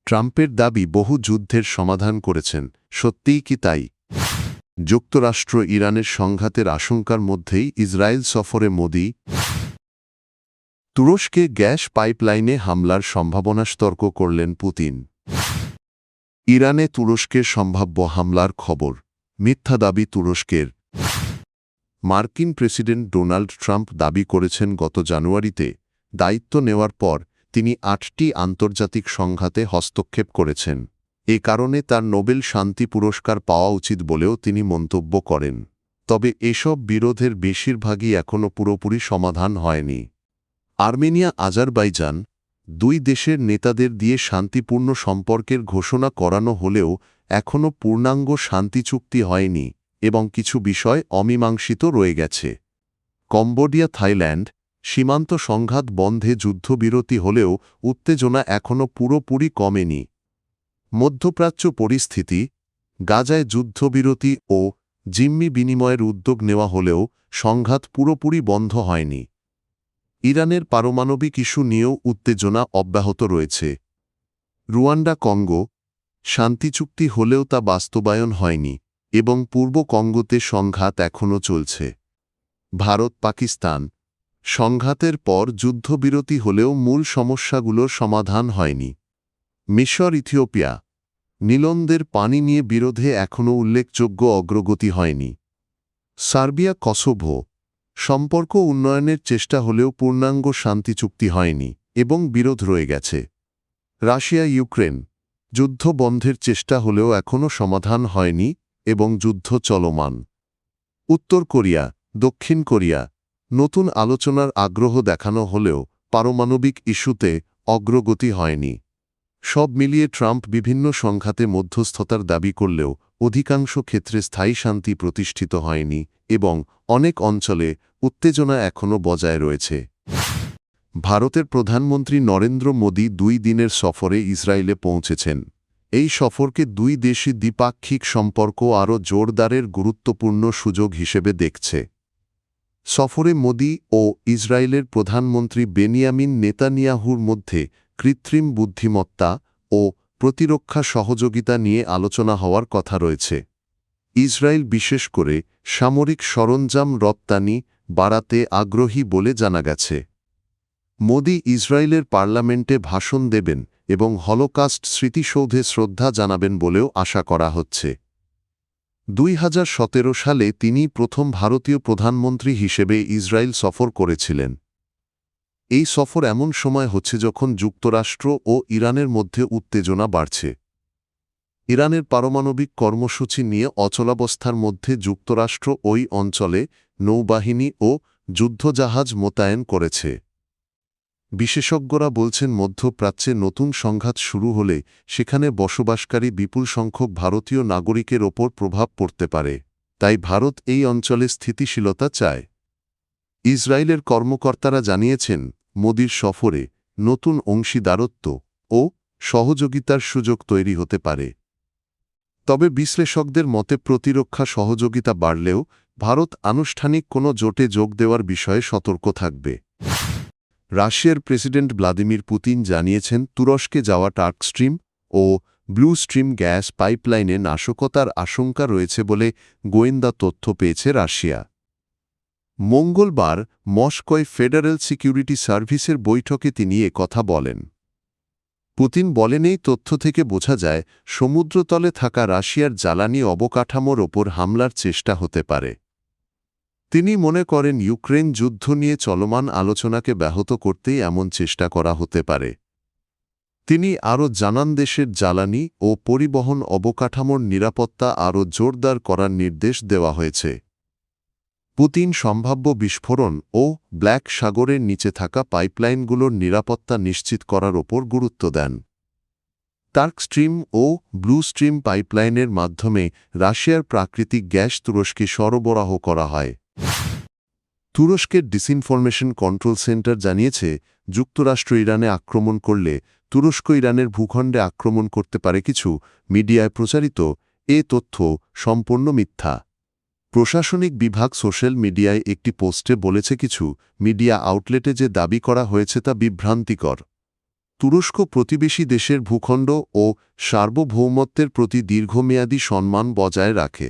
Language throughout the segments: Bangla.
ট্রাম্পের দাবি বহু যুদ্ধের সমাধান করেছেন, সত্যিই কি তাই? যুক্তরাষ্ট্র ইরানের সংঘাতের আশঙ্কার মধ্যেই ইসরায়েল সফরে মোদি। তুরস্কে গ্যাস পাইপলাইনে হামলার সম্ভাবনা সতর্ক করলেন পুতিন। ইরানে তুরস্কের সম্ভাব্য হামলার খবর, মিথ্যা দাবি তুরস্কের। মার্কিন প্রেসিডেন্ট ডোনাল্ড ট্রাম্প দাবি করেছেন গত জানুয়ারিতে দায়িত্ব নেওয়ার পর তিনি ৮টি আন্তর্জাতিক সংঘাতে হস্তক্ষেপ করেছেন। এ কারণে তার নোবেল শান্তি পুরস্কার পাওয়া উচিত বলেও তিনি মন্তব্য করেন। তবে এসব বিরোধের বেশিরভাগই এখনও পুরোপুরি সমাধান হয়নি। আর্মেনিয়া, আজারবাইজান দুই দেশের নেতাদের দিয়ে শান্তিপূর্ণ সম্পর্কের ঘোষণা করানো হলেও এখনও পূর্ণাঙ্গ শান্তি চুক্তি হয়নি এবং কিছু বিষয় অমীমাংসিত রয়ে গেছে। কম্বোডিয়া, থাইল্যান্ড সীমান্ত সংঘাত বন্ধে যুদ্ধবিরতি হলেও উত্তেজনা এখনও পুরোপুরি কমেনি। মধ্যপ্রাচ্য পরিস্থিতি, গাজায় যুদ্ধবিরতি ও জিম্মি বিনিময়ের উদ্যোগ নেওয়া হলেও সংঘাত পুরোপুরি বন্ধ হয়নি। ইরানের পারমাণবিক ইস্যু নিয়েও উত্তেজনা অব্যাহত রয়েছে। রুয়ান্ডা, কঙ্গো শান্তি চুক্তি হলেও তা বাস্তবায়ন হয়নি এবং পূর্ব কঙ্গোতে সংঘাত এখনও চলছে। ভারত, পাকিস্তান সংঘাতের পর যুদ্ধবিরতি হলেও মূল সমস্যাগুলোর সমাধান হয়নি। মিশর, ইথিওপিয়া নীলনদের পানি নিয়ে বিরোধে এখনও উল্লেখযোগ্য অগ্রগতি হয়নি। সার্বিয়া, কসোভো সম্পর্ক উন্নয়নের চেষ্টা হলেও পূর্ণাঙ্গ শান্তি চুক্তি হয়নি এবং বিরোধ রয়ে গেছে। রাশিয়া, ইউক্রেন যুদ্ধ বন্ধের চেষ্টা হলেও এখনও সমাধান হয়নি এবং যুদ্ধ চলমান। উত্তর কোরিয়া, দক্ষিণ কোরিয়া নতুন আলোচনার আগ্রহ দেখানো হলেও পারমাণবিক ইস্যুতে অগ্রগতি হয়নি। সব মিলিয়ে ট্রাম্প বিভিন্ন সংঘাতে মধ্যস্থতার দাবি করলেও অধিকাংশ ক্ষেত্রে স্থায়ী শান্তি প্রতিষ্ঠিত হয়নি এবং অনেক অঞ্চলে উত্তেজনা এখনও বজায় রয়েছে। ভারতের প্রধানমন্ত্রী নরেন্দ্র মোদী 2 দিনের সফরে ইসরায়েলে পৌঁছেছেন। এই সফরকে দুই দেশই দ্বিপাক্ষিক সম্পর্ক আরও জোরদারের গুরুত্বপূর্ণ সুযোগ হিসেবে দেখছে। সফরে মোদী ও ইসরায়েলের প্রধানমন্ত্রী বেনিয়ামিন নেতানিয়াহুর মধ্যে কৃত্রিম বুদ্ধিমত্তা ও প্রতিরক্ষা সহযোগিতা নিয়ে আলোচনা হওয়ার কথা রয়েছে। ইসরায়েল বিশেষ করে সামরিক সরঞ্জাম রপ্তানি বাড়াতে আগ্রহী বলে জানা গেছে। মোদী ইসরায়েলের পার্লামেন্টে ভাষণ দেবেন এবং হলোকাস্ট স্মৃতিসৌধে শ্রদ্ধা জানাবেন বলেও আশা করা হচ্ছে। 2017 সালে তিনি প্রথম ভারতীয় প্রধানমন্ত্রী হিসেবে ইসরায়েল সফর করেছিলেন। এই সফর এমন সময় হচ্ছে যখন যুক্তরাষ্ট্র ও ইরানের মধ্যে উত্তেজনা বাড়ছে। ইরানের পারমাণবিক কর্মসূচি নিয়ে অচলাবস্থার মধ্যে যুক্তরাষ্ট্র ওই অঞ্চলে নৌবাহিনী ও যুদ্ধজাহাজ মোতায়েন করেছে। বিশেষজ্ঞরা বলছেন মধ্যপ্রাচ্যে নতুন সংঘাত শুরু হলে সেখানে বসবাসকারী বিপুল সংখ্যক ভারতীয় নাগরিকের ওপর প্রভাব পড়তে পারে। তাই ভারত এই অঞ্চলে স্থিতিশীলতা চায়। ইসরায়েলের কর্মকর্তারা জানিয়েছেন মোদির সফরে নতুন অংশীদারত্ব ও সহযোগিতার সুযোগ তৈরি হতে পারে। তবে বিশ্লেষকদের মতে প্রতিরক্ষা সহযোগিতা বাড়লেও ভারত আনুষ্ঠানিক কোনো জোটে যোগ দেওয়ার বিষয়ে সতর্ক থাকবে। রাশিয়ার প্রেসিডেন্ট ভ্লাদিমির পুতিন জানিয়েছেন তুরস্কে যাওয়া টার্ক স্ট্রিম ও ব্লু স্ট্রিম গ্যাস পাইপলাইনে নাশকতার আশঙ্কা রয়েছে বলে গোয়েন্দা তথ্য পেয়েছে রাশিয়া। মঙ্গলবার মস্কোয় ফেডারেল সিকিউরিটি সার্ভিসের বৈঠকে তিনি কথা বলেন। পুতিন বলেন, এই তথ্য থেকে বোঝা যায় সমুদ্রতলে থাকা রাশিয়ার জ্বালানি অবকাঠামোর ওপর হামলার চেষ্টা হতে পারে। তিনি মনে করেন ইউক্রেন যুদ্ধ নিয়ে চলমান আলোচনাকে ব্যাহত করতেই এমন চেষ্টা করা হতে পারে। তিনি আরও জানান দেশের জ্বালানি ও পরিবহন অবকাঠামোর নিরাপত্তা আরও জোরদার করার নির্দেশ দেওয়া হয়েছে। পুতিন সম্ভাব্য বিস্ফোরণ ও ব্ল্যাক সাগরের নিচে থাকা পাইপলাইনগুলোর নিরাপত্তা নিশ্চিত করার ওপর গুরুত্ব দেন। টার্ক স্ট্রিম ও ব্লু স্ট্রিম পাইপলাইনের মাধ্যমে রাশিয়ার প্রাকৃতিক গ্যাস তুরস্কে সরবরাহ করা হয়। তুরস্কের ডিসইনফরমেশন কন্ট্রোল সেন্টার জানিয়েছে যুক্তরাষ্ট্র ইরানে আক্রমণ করলে তুরস্ক ইরানের ভূখণ্ডে আক্রমণ করতে পারে। কিছু মিডিয়ায় প্রচারিত এ তথ্য সম্পূর্ণ মিথ্যা। প্রশাসনিক বিভাগ সোশ্যাল মিডিয়ায় একটি পোস্টে বলেছে কিছু মিডিয়া আউটলেটে যে দাবি করা হয়েছে তা বিভ্রান্তিকর। তুরস্ক প্রতিবেশী দেশের ভূখণ্ড ও সার্বভৌমত্বের প্রতি দীর্ঘমেয়াদী সম্মান বজায় রাখে।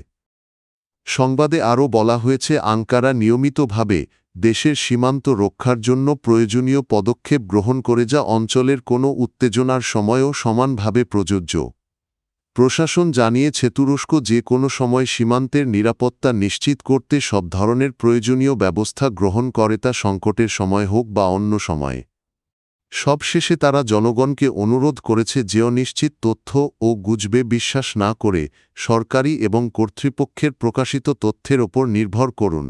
সংবাদে আরও বলা হয়েছে আঙ্কারা নিয়মিতভাবে দেশের সীমান্ত রক্ষার জন্য প্রয়োজনীয় পদক্ষেপ গ্রহণ করে, যা অঞ্চলের কোনো উত্তেজনার সময়ও সমানভাবে প্রযোজ্য। প্রশাসন জানিয়েছে তুরস্ক যে কোনো সময় সীমান্তের নিরাপত্তা নিশ্চিত করতে সব ধরনের প্রয়োজনীয় ব্যবস্থা গ্রহণ করে, তা সংকটের সময় হোক বা অন্য সময়ে। সবশেষে তারা জনগণকে অনুরোধ করেছে যে অনিশ্চিত তথ্য ও গুজবে বিশ্বাস না করে সরকারি এবং কর্তৃপক্ষের প্রকাশিত তথ্যের ওপর নির্ভর করুন।